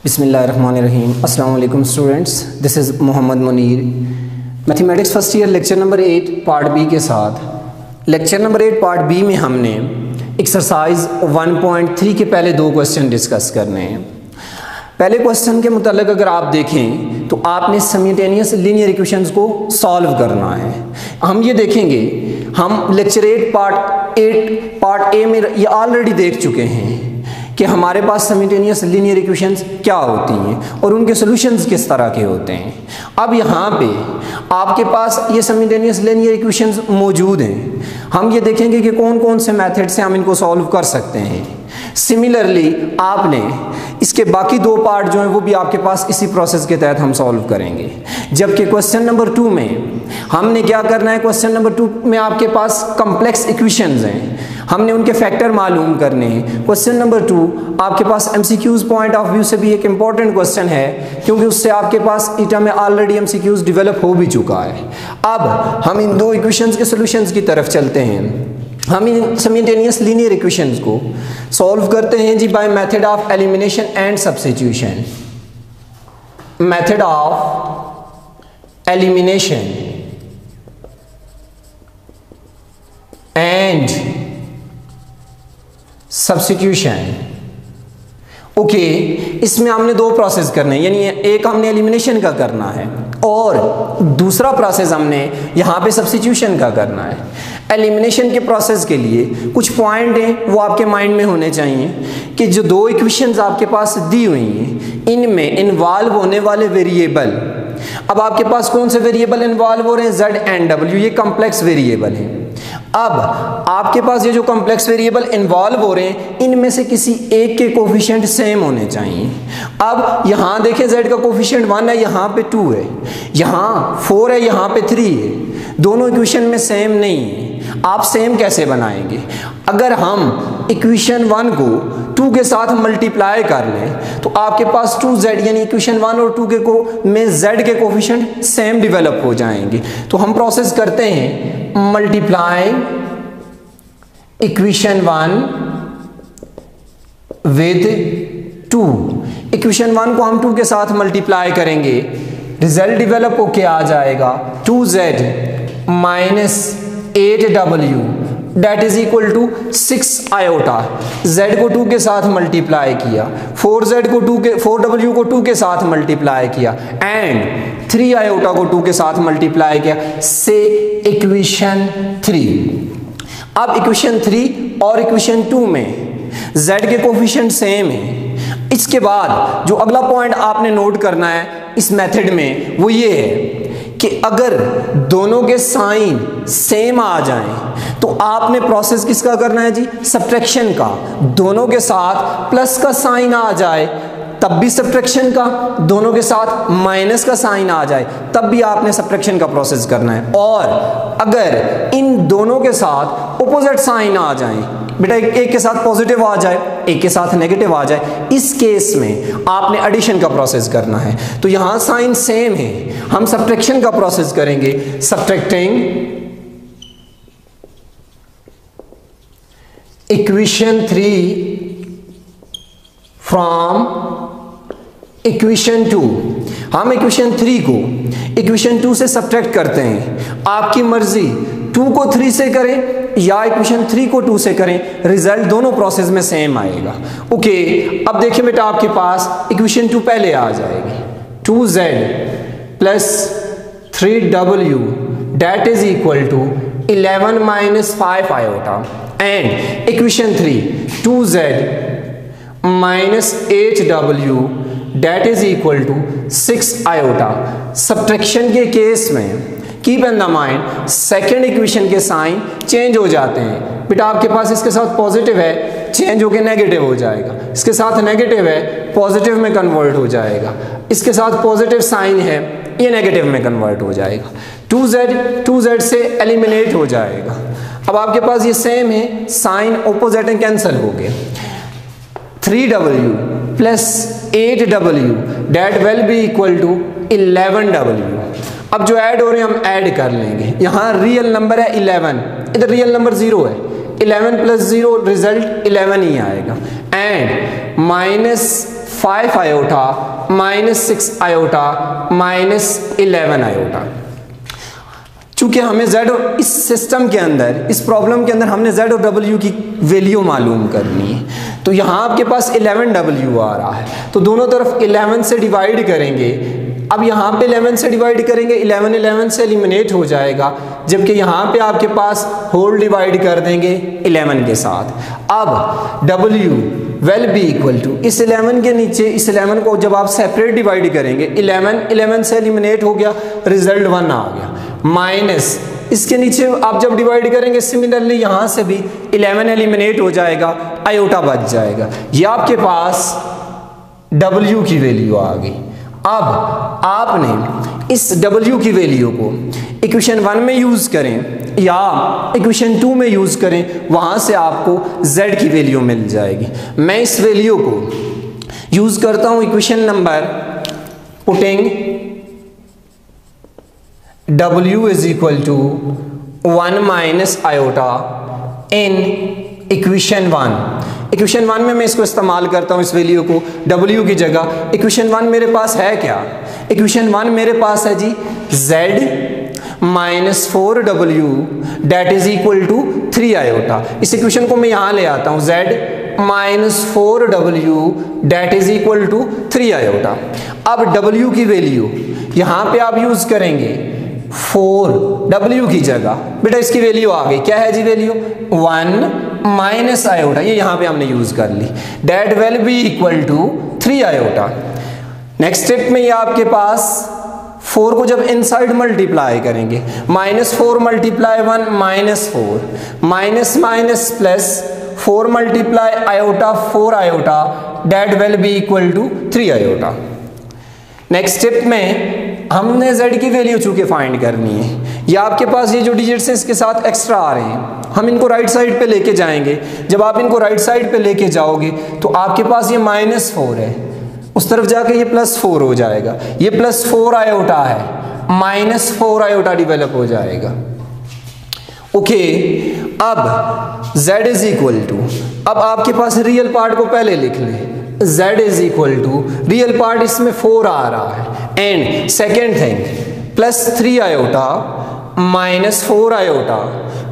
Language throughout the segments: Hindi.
बिस्मिल्लाहिर्रहमानिर्रहीम। अस्सलाम वालेकुम students, this is Mohammad Munir. Mathematics first year lecture number 8 part B के साथ लेक्चर नंबर 8 पार्ट बी में हमने एक्सरसाइज 1.3 के पहले दो क्वेश्चन डिस्कस करने हैं। पहले क्वेश्चन के मुतालिक अगर आप देखें तो आपने सिमल्टेनियस लीनियर इक्वेशंस को सॉल्व करना है। हम ये देखेंगे, हम लेक्चर 8 पार्ट ए में ये ऑलरेडी देख चुके हैं कि हमारे पास सिमल्टेनियस लीनियर इक्वेशंस क्या होती हैं और उनके सॉल्यूशंस किस तरह के होते हैं। अब यहाँ पे आपके पास ये सिमल्टेनियस लीनियर इक्वेशंस मौजूद हैं। हम ये देखेंगे कि कौन कौन से मेथड से हम इनको सॉल्व कर सकते हैं। सिमिलरली आपने इसके बाकी दो पार्ट जो हैं वो भी आपके पास इसी प्रोसेस के तहत हम सॉल्व करेंगे। जबकि क्वेश्चन नंबर 2 में हमने क्या करना है, क्वेश्चन नंबर 2 में आपके पास कॉम्प्लेक्स इक्वेशंस हैं, हमने उनके फैक्टर मालूम करने हैं। क्वेश्चन नंबर 2 आपके पास एमसीक्यूज पॉइंट ऑफ व्यू से भी एक इंपॉर्टेंट क्वेश्चन है, क्योंकि उससे आपके पास ईटा में ऑलरेडी एमसीक्यूज डेवलप हो भी चुका है। अब हम इन दो इक्वेशंस के सॉल्यूशंस की तरफ चलते हैं। हम इन सिमल्टेनियस लीनियर इक्वेशंस को सॉल्व करते हैं जी by method of elimination and substitution. Method of elimination and substitution. Okay, इसमें हमने दो प्रोसेस करने हैं, यानी एक हमने एलिमिनेशन का करना है और दूसरा प्रोसेस हमने यहाँ पे सब्स्टिट्यूशन का करना है। एलिमिनेशन के प्रोसेस के लिए कुछ पॉइंट हैं वो आपके माइंड में होने चाहिए कि जो दो इक्वेशंस आपके पास दी हुई हैं इनमें इन्वॉल्व होने वाले वेरिएबल, अब आपके पास कौन से वेरिएबल इन्वॉल्व हो रहे हैं, z एंड w, ये कॉम्प्लेक्स वेरिएबल हैं। अब आपके पास ये जो कॉम्प्लेक्स वेरिएबल इन्वॉल्व हो रहे हैं इनमें से किसी एक के कोफिशिएंट सेम होने चाहिए। अब यहाँ देखें, z का कोफिशिएंट 1 है, यहाँ पे 2 है, यहाँ 4 है, यहाँ पे 3 है, दोनों इक्वेशन में सेम नहीं है। आप सेम कैसे बनाएंगे? अगर हम इक्वेशन 1 को 2 के साथ मल्टीप्लाई कर लें तो आपके पास 2z यानी इक्वेशन 1 और 2 में z के कोफिशिएंट सेम डेवलप हो जाएंगे। तो हम प्रोसेस करते हैं मल्टीप्लाई इक्वेशन 1 विद 2। इक्वेशन 1 को हम 2 के साथ मल्टीप्लाई करेंगे, रिजल्ट डेवलप होके आ जाएगा 2z minus 8w that is equal to 6 iota. z को 2 के साथ मल्टीप्लाई किया, 4w को 2 के साथ मल्टीप्लाई किया एंड 3 आयोटा को 2 के साथ मल्टीप्लाई किया से इक्वेशन 3। अब इक्वेशन 3 और इक्वेशन 2 में z के कोफिशिएंट सेम है। इसके बाद जो अगला पॉइंट आपने नोट करना है इस मेथड में वो ये है कि अगर दोनों के साइन सेम आ जाएं तो आपने प्रोसेस किसका करना है जी, सब्ट्रैक्शन का। दोनों के साथ प्लस का साइन आ जाए तब भी सब्ट्रैक्शन का, दोनों के साथ माइनस का साइन आ जाए तब भी आपने सब्ट्रैक्शन का प्रोसेस करना है। और अगर इन दोनों के साथ ऑपोजिट साइन आ जाए, बेटा एक के साथ पॉजिटिव आ जाए एक के साथ नेगेटिव आ जाए, इस केस में आपने एडिशन का प्रोसेस करना है। तो यहां साइन सेम है, हम सब्ट्रैक्शन का प्रोसेस करेंगे। Subtracting equation 3 from equation 2। हम इक्वेशन 3 को इक्वेशन 2 से सब्ट्रैक्ट करते हैं। आपकी मर्जी 2 को 3 से करें या इक्वेशन 3 को 2 से करें, रिजल्ट दोनों प्रोसेस में सेम आएगा। ओके, अब देखिए बेटा आपके पास इक्वेशन 2 पहले आ जाएगी, 2z plus 3w that is equal to 11 minus 5 iota and equation 3 2z minus 8w that is equal to 6 iota. Subtraction के केस में keep in the mind second equation के साइन चेंज हो जाते हैं। बेटा आपके पास इसके साथ पॉजिटिव है, चेंज होके नेगेटिव हो जाएगा, इसके साथ नेगेटिव है, पॉजिटिव में कन्वर्ट हो जाएगा, इसके साथ पॉजिटिव साइन है, ये नेगेटिव में कन्वर्ट हो जाएगा। 2z से एलिमिनेट हो जाएगा। अब आपके पास ये सेम है, साइन ऑपोजिट में कैंसिल हो गए। 3w plus 8w that will be equal to 11w। अब जो ऐड हो रहे हैं हम ऐड कर लेंगे। यहाँ रियल नंबर है 11, इधर रियल नंबर 0 है, 11 प्लस 0 रिजल्ट 11 ही आएगा and minus 5 iota minus 6 iota minus 11 iota. चूंकि हमें z और इस सिस्टम के अंदर, इस प्रॉब्लम के अंदर हमने z और w की वैल्यू मालूम करनी है, तो यहाँ आपके पास 11w आ रहा है, तो दोनों तरफ 11 से डिवाइड करेंगे। अब यहाँ पे 11 से डिवाइड करेंगे, 11 से एलिमिनेट हो जाएगा, जबकि यहाँ पे आपके पास होल डिवाइड कर देंगे 11 के साथ। अब w will be equal to, इस 11 के नीचे इस 11 को जब आप सेपरेट डिवाइड करेंगे, 11 से एलिमिनेट हो गया, रिजल्ट 1 आ गया, माइनस इसके नीचे आप जब डिवाइड करेंगे सिमिलरली यहाँ से भी 11 एलिमिनेट हो जाएगा, आयोटा बच जाएगा। ये आपके पास w की वैल्यू आ गई। अब आपने इस w की वैल्यू को इक्वेशन 1 में यूज़ करें या इक्वेशन 2 में यूज़ करें, वहाँ से आपको z की वैल्यू मिल जाएगी। मैं इस वैल्यू को यूज़ करता हूँ equation number, putting w is equal to 1 minus iota in equation 1। Equation 1 में मैं इसको इस्तेमाल करता हूँ, इस वैल्यू को w की जगह। इक्वेशन 1 मेरे पास है क्या? इक्वेशन 1 मेरे पास है जी z minus 4w that is equal to 3 iota. इस इक्वेशन को मैं यहाँ ले आता हूँ, z minus 4w that is equal to 3 iota. अब w की वैल्यू यहाँ पे आप यूज़ करेंगे 4w की जगह, बेटा इसकी वैल्यू आ गई, क्या है जी वैल्यू? 1 माइनस आयोटा, ये यहाँ पे हमने यूज कर ली, that will be equal to 3 iota. Next step में ये आपके पास 4 को जब इनसाइड मल्टीप्लाई करेंगे, minus 4 multiply 1 minus 4, minus minus plus 4 multiply iota 4 iota, that will be equal to 3 iota. Next step में हमने z की वैल्यू चूंकि फाइंड करनी है, या आपके पास ये जो डिजिट्स हैं इसके साथ एक्स्ट्रा आ रहे हैं, हम इनको राइट साइड पे लेके जाएंगे। जब आप इनको राइट साइड पे लेके जाओगे तो आपके पास ये माइनस 4 है, उस तरफ जाके ये प्लस 4 हो जाएगा, ये प्लस 4 आयोटा है, माइनस 4 आयोटा डेवलप हो जाएगा। ओके, अब z इज इक्वल टू, अब आपके पास रियल पार्ट को पहले लिख लें, z is equal to real part इसमें 4 आ रहा है, and second thing plus 3 iota minus 4 iota,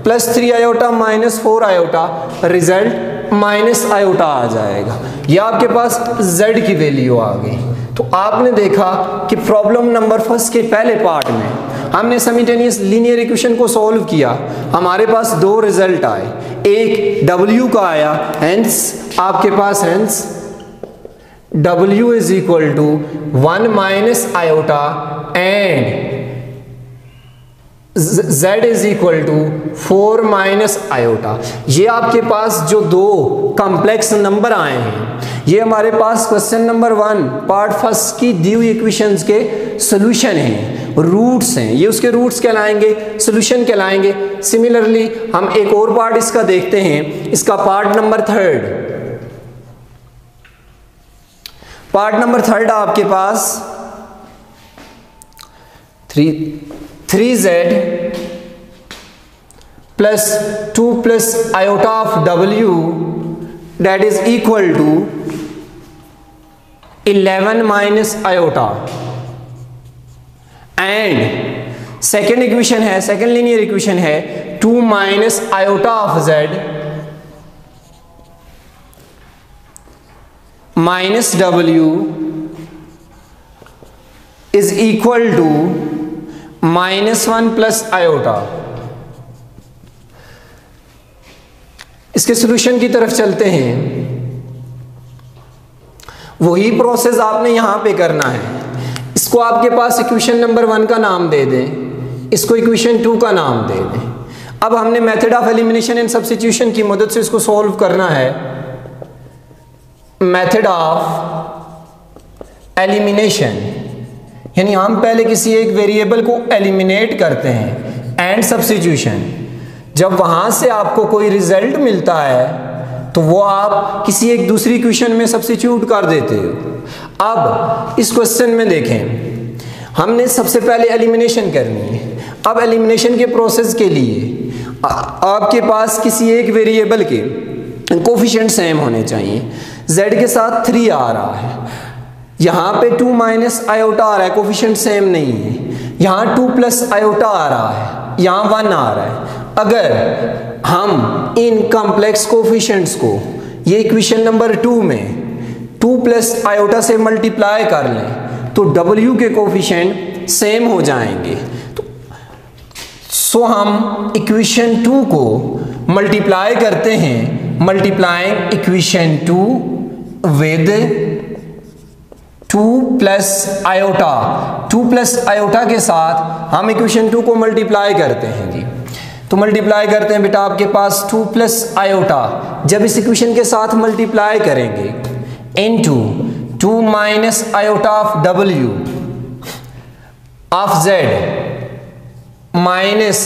plus 3 iota minus 4 iota, result minus iota आ जाएगा। यह आपके पास z की वैल्यू आ गई। तो आपने देखा कि प्रॉब्लम नंबर फर्स्ट के पहले पार्ट में हमने सिमिल्टेनियस लीनियर इक्वेशन को सॉल्व किया, हमारे पास 2 रिजल्ट आए, एक w का आया, हेंस आपके पास hence w is equal to 1 minus iota and z is equal to 4 minus iota. ये आपके पास जो 2 कॉम्प्लेक्स नंबर आए हैं, ये हमारे पास क्वेश्चन नंबर 1 पार्ट फर्स्ट की दी हुई इक्वेशंस के सॉल्यूशन हैं, रूट्स हैं, ये उसके रूट्स कहलाएंगे, सॉल्यूशन कहलाएंगे। सिमिलरली हम एक और पार्ट इसका देखते हैं, इसका पार्ट नंबर 3। पार्ट नंबर 3 आपके पास 3z plus 2 plus iota of w that is equal to 11 minus iota, and second equation है, सेकेंड लीनियर इक्वेशन है 2 minus iota of z minus w is equal to -1 plus iota. इसके सॉल्यूशन की तरफ चलते हैं। वही प्रोसेस आपने यहां पे करना है। इसको आपके पास इक्वेशन नंबर 1 का नाम दे दें, इसको इक्वेशन 2 का नाम दे दें। अब हमने method of elimination and substitution की मदद से इसको सॉल्व करना है। मेथड ऑफ एलिमिनेशन, यानी हम पहले किसी एक वेरिएबल को एलिमिनेट करते हैं, एंड सब्स्टिट्यूशन, जब वहां से आपको कोई रिजल्ट मिलता है तो वो आप किसी एक दूसरी इक्वेशन में सब्स्टिट्यूट कर देते हो। अब इस क्वेश्चन में देखें, हमने सबसे पहले एलिमिनेशन करनी है। अब एलिमिनेशन के प्रोसेस के लिए आपके पास किसी एक वेरिएबल के कोफिशिएंट सेम होने चाहिए। z के साथ 3 आ रहा है, यहाँ पे 2 माइनस आयोटा आ रहा है, कोफिशिएंट सेम नहीं है, यहाँ 2 प्लस आयोटा आ रहा है, यहाँ 1 आ रहा है। अगर हम इन कॉम्प्लेक्स कोफिशिएंट्स को ये इक्वेशन नंबर 2 में 2 प्लस आयोटा से मल्टीप्लाई कर लें तो w के कोफिशिएंट सेम हो जाएंगे। सो हम इक्वेशन 2 को मल्टीप्लाई करते हैं, multiplying equation 2 with 2 plus iota, 2 plus iota के साथ हम इक्वेशन 2 को मल्टीप्लाई करते हैं जी। तो मल्टीप्लाई करते हैं बेटा, आपके पास 2 प्लस आयोटा जब इस इक्वेशन के साथ मल्टीप्लाई करेंगे into 2 minus iota of w of z minus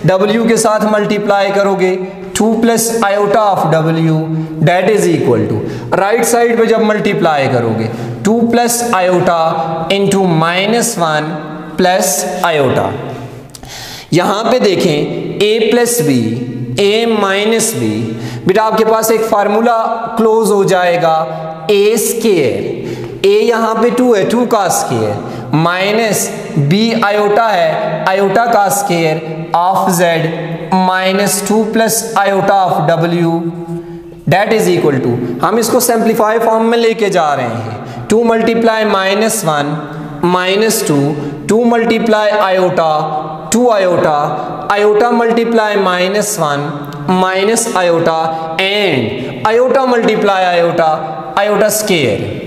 w के साथ मल्टीप्लाई करोगे 2 plus iota of w that is equal to, right side पे जब मल्टीप्लाई करोगे 2 plus iota into -1 plus iota. यहां पे देखें a plus B, a minus B, बेटा आपके पास एक फार्मूला क्लोज हो जाएगा a स्क्वायर, a यहाँ पे 2 है, 2 का स्क्वायर माइनस b आयोटा है, आयोटा का square of z minus 2 plus iota of w that is equal to, हम इसको सिंप्लीफाई फॉर्म में लेके जा रहे हैं, 2 multiply -1 -2, 2 multiply iota 2 iota, iota multiply -1 minus iota and iota multiply iota, iota square.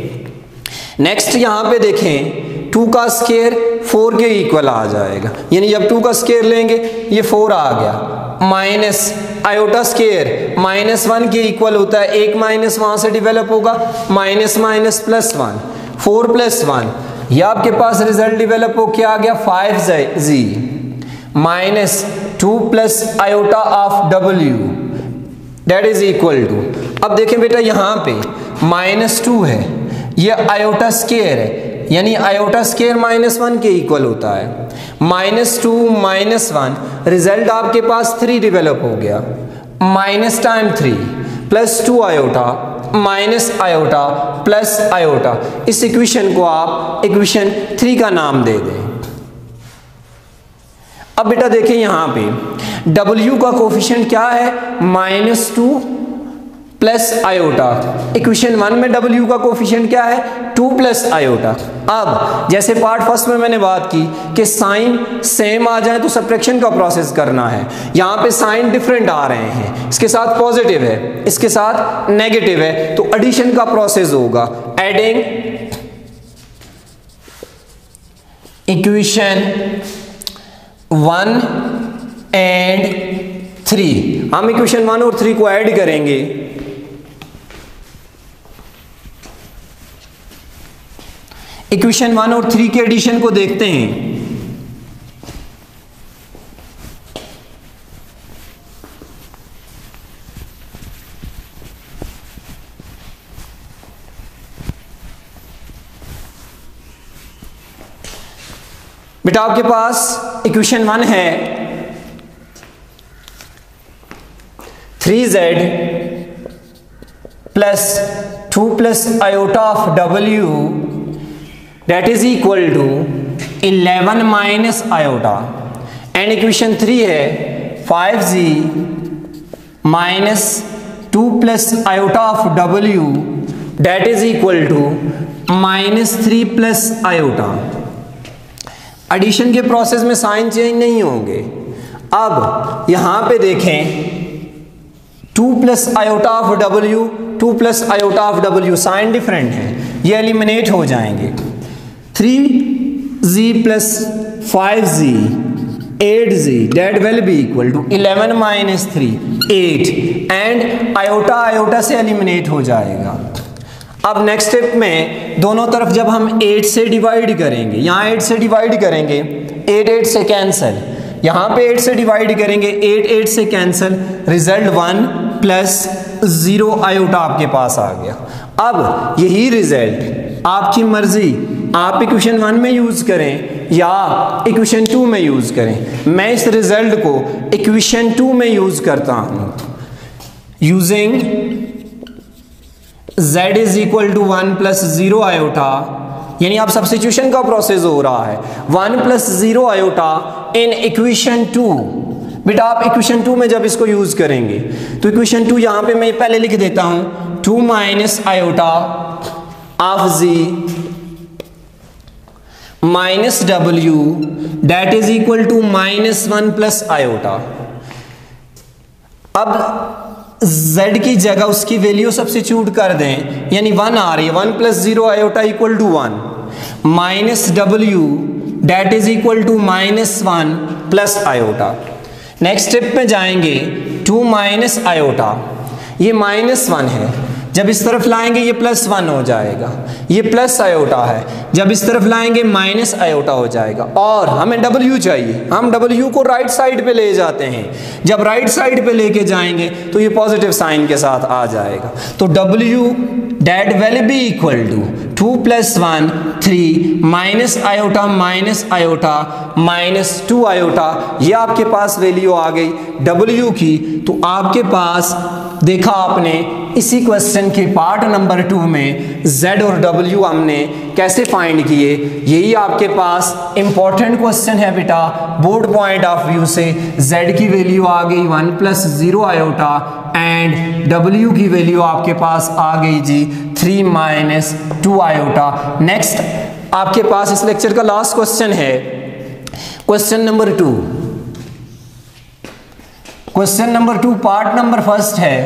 Next यहां पे देखें 2 का स्क्वायर 4 के इक्वल आ जाएगा, यानी जब 2 का स्क्वायर लेंगे ये 4 आ गया, माइनस आयोटा स्क्वायर -1 के इक्वल होता है, एक माइनस वहां से डेवलप होगा, माइनस माइनस +1, 4 + 1, ये आपके पास रिजल्ट डेवलप हो क्या आ गया 5z minus 2 plus iota of w that is equal to, अब देखें बेटा यहाँ पे -2 है, ये आयोटा स्क्वायर है, यानी आयोटा स्क्वायर -1 के इक्वल होता है, -2 -1, रिजल्ट आपके पास 3 डेवलप हो गया, minus time 3 plus 2 iota minus iota plus iota, इस इक्वेशन को आप इक्वेशन 3 का नाम दे दें। अब बेटा देखें यहाँ पे w का कोफिशिएंट क्या है -2 प्लस आयोटा, इक्वेशन 1 में w का कोफिशिएंट क्या है 2 प्लस आयोटा। अब जैसे पार्ट फर्स्ट में मैंने बात की कि साइन सेम आ जाए तो सब्ट्रैक्शन का प्रोसेस करना है, यहाँ पे साइन डिफरेंट आ रहे हैं, इसके साथ पॉजिटिव है इसके साथ नेगेटिव है, तो एडिशन का प्रोसेस होगा, एडिंग इक्वेशन 1 एंड 3, हम इक्वेशन 1 और 3 को ऐड करेंगे, इक्वेशन 1 और 3 के एडिशन को देखते हैं। बेटा आपके पास इक्वेशन 1 है 3z plus 2 plus iota of w that is equal to 11 minus iota, and equation 3 है 5z minus 2 plus iota of w that is equal to -3 plus iota. Addition के प्रोसेस में साइन चेंज नहीं होंगे। अब यहां पे देखें 2 plus iota of w, 2 plus iota of w sign different है, ये एलिमिनेट हो जाएंगे, 3z plus 5z 8z that will be equal to 11 minus 3 8, and iota iota से एलिमिनेट हो जाएगा। अब नेक्स्ट स्टेप में दोनों तरफ जब हम 8 से डिवाइड करेंगे, यहाँ 8 से डिवाइड करेंगे 8 8 से कैंसिल, यहाँ पे 8 से डिवाइड करेंगे 8 8 से कैंसिल, रिजल्ट 1 प्लस 0 आयोटा आपके पास आ गया। अब यही रिजल्ट आपकी मर्जी, आप इक्वेशन 1 में यूज करें या इक्वेशन 2 में यूज करें, मैं इस रिजल्ट को इक्वेशन 2 में यूज करता हूं, using z is equal to 1 plus 0 iota, यानी आप सब्स्टिट्यूशन का प्रोसेस हो रहा है, 1 प्लस 0 आयोटा इन इक्वेशन 2। बेटा आप इक्वेशन 2 में जब इसको यूज करेंगे तो इक्वेशन 2 यहां पे मैं पहले लिख देता हूं, 2 minus iota of z minus w that is equal to -1 plus iota. अब z की जगह उसकी वैल्यू सब्स्टिट्यूट कर दें, यानी 1 आ रही है, 1 plus 0 iota equal to 1 minus w that is equal to -1 plus iota. Next step में जाएंगे, 2 माइनस आयोटा, ये -1 है, जब इस तरफ लाएंगे ये +1 हो जाएगा, ये प्लस आयोटा है, जब इस तरफ लाएंगे माइनस आयोटा हो जाएगा। और हमें w चाहिए, हम w को राइट साइड पे ले जाते हैं, जब राइट साइड पे लेके जाएंगे तो ये पॉजिटिव साइन के साथ आ जाएगा। तो w that will be equal to 2 + 1 3 minus iota minus 2 iota, ये आपके पास वैल्यू आ गई w की। तो आपके पास देखा आपने इसी क्वेश्चन के पार्ट नंबर 2 में z और w हमने कैसे फाइंड किए, यही आपके पास इंपॉर्टेंट क्वेश्चन है बेटा। बोर्ड पॉइंट ऑफ व्यू से z की वैल्यू आ गई 1 + 0 आयोटा एंड w की वैल्यू आपके पास आ गई जी 3 - 2 आयोटा। नेक्स्ट आपके पास इस लेक्चर का लास्ट क्वेश्चन है, question number 2। Question number 2 part number 1 है,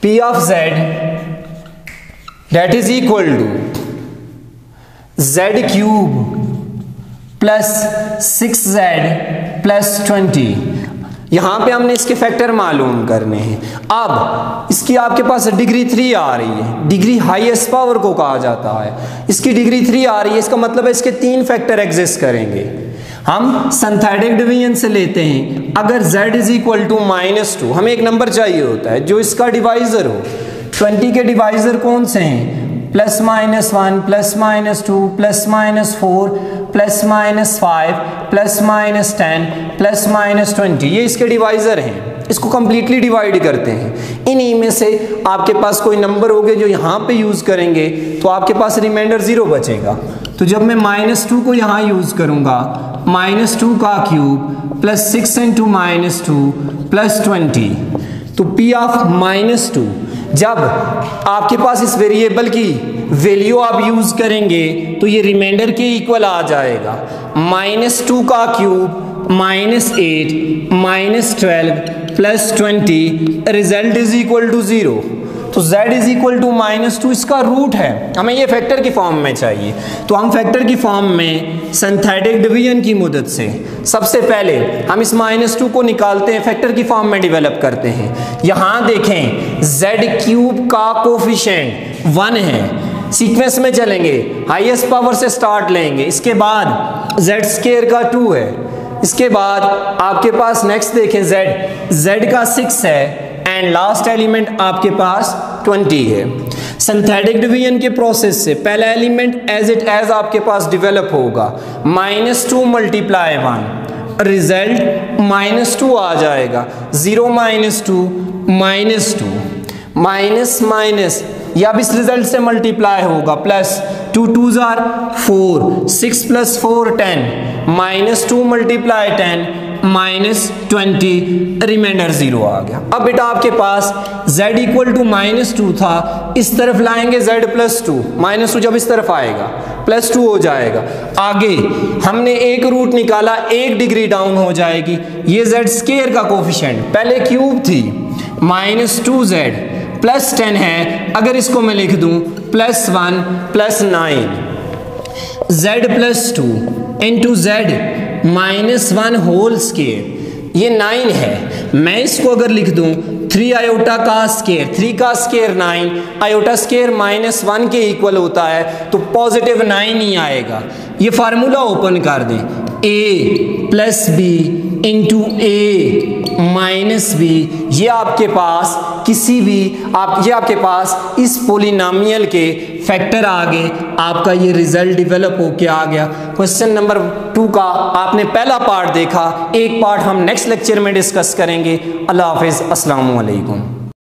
P of z that is equal to z cube plus 6z plus 20। यहां पे हमने इसके फैक्टर मालूम करने हैं। अब इसकी आपके पास डिग्री 3 आ रही है, डिग्री हाईएस्ट पावर को कहा जाता है, इसकी डिग्री 3 आ रही है, इसका मतलब है इसके 3 फैक्टर एग्जिस्ट करेंगे। हम सिंथेटिक डिवीजन से लेते हैं, अगर z इज इक्वल टू -2, हमें एक नंबर चाहिए होता है जो इसका डिवाइजर हो। 20 के डिवाइजर कौन से हैं? +-1 +-2 +-4 +-5 +-10 +-20, ये इसके डिवाइजर हैं। इसको कंप्लीटली डिवाइड करते हैं, इन्हीं में से आपके पास कोई नंबर होंगे जो यहाँ पे यूज करेंगे तो आपके पास रिमाइंडर 0 बचेगा। तो जब मैं -2 को यहाँ यूज करूंगा, -2 का क्यूब +6 × -2 +20, तो P ऑफ -2, जब आपके पास इस वेरिएबल की वैल्यू आप यूज करेंगे तो ये रिमाइंडर के इक्वल आ जाएगा। -2 का cube -8 -12 +20, result is equal to 0। तो z इज इक्वल टू -2 इसका रूट है, हमें ये फैक्टर की फॉर्म में चाहिए। तो हम फैक्टर की फॉर्म में सिंथेटिक डिवीजन की मदद से सबसे पहले हम इस -2 को निकालते हैं, फैक्टर की फॉर्म में डेवलप करते हैं। यहाँ देखें z³ का कोफिशिएंट 1 है, सीक्वेंस में चलेंगे, हाईएस्ट पावर से स्टार्ट लेंगे, इसके बाद z² का 2 है, इसके बाद आपके पास नेक्स्ट देखें z का 6 है एंड लास्ट एलिमेंट आपके पास 20 है। सिंथेटिक डिवीजन के प्रोसेस से पहला एलिमेंट एज इट एज आपके पास डेवलप होगा, -2 × 1, रिजल्ट -2 आ जाएगा, 0 - 2 -2 माइनस माइनस, ये अब इस रिजल्ट से मल्टीप्लाई होगा, प्लस 2 2s are 4, 6 + 4 10, -2 × 10 -20, रिमाइंडर 0 आ गया। अब बेटा आपके पास z इक्वल टू -2 था, इस तरफ लाएंगे z + 2, -2 जब इस तरफ आएगा +2 हो जाएगा। आगे हमने एक रूट निकाला, 1 डिग्री डाउन हो जाएगी, ये z² का कोफिशिएंट पहले क्यूब थी, -2z +10 है, अगर इसको मैं लिख दूं +1 +9, z + 2 × z -1 होल स्क्वायर, ये 9 है। मैं इसको अगर लिख दूं 3 आयोटा का स्क्वायर, 3 का स्क्वायर 9, आयोटा स्क्वायर -1 के इक्वल होता है, तो +9 ही आएगा। ये फार्मूला ओपन कर दें, a + b into a minus b, ये आपके पास किसी भी ये आपके पास इस पोलिनोमियल के फैक्टर आ गए, आपका ये रिजल्ट डेवलप होके आ गया। क्वेश्चन नंबर 2 का आपने पहला पार्ट देखा, एक पार्ट हम नेक्स्ट लेक्चर में डिस्कस करेंगे। अल्लाह हाफिज़, अस्सलामु अलैकुम।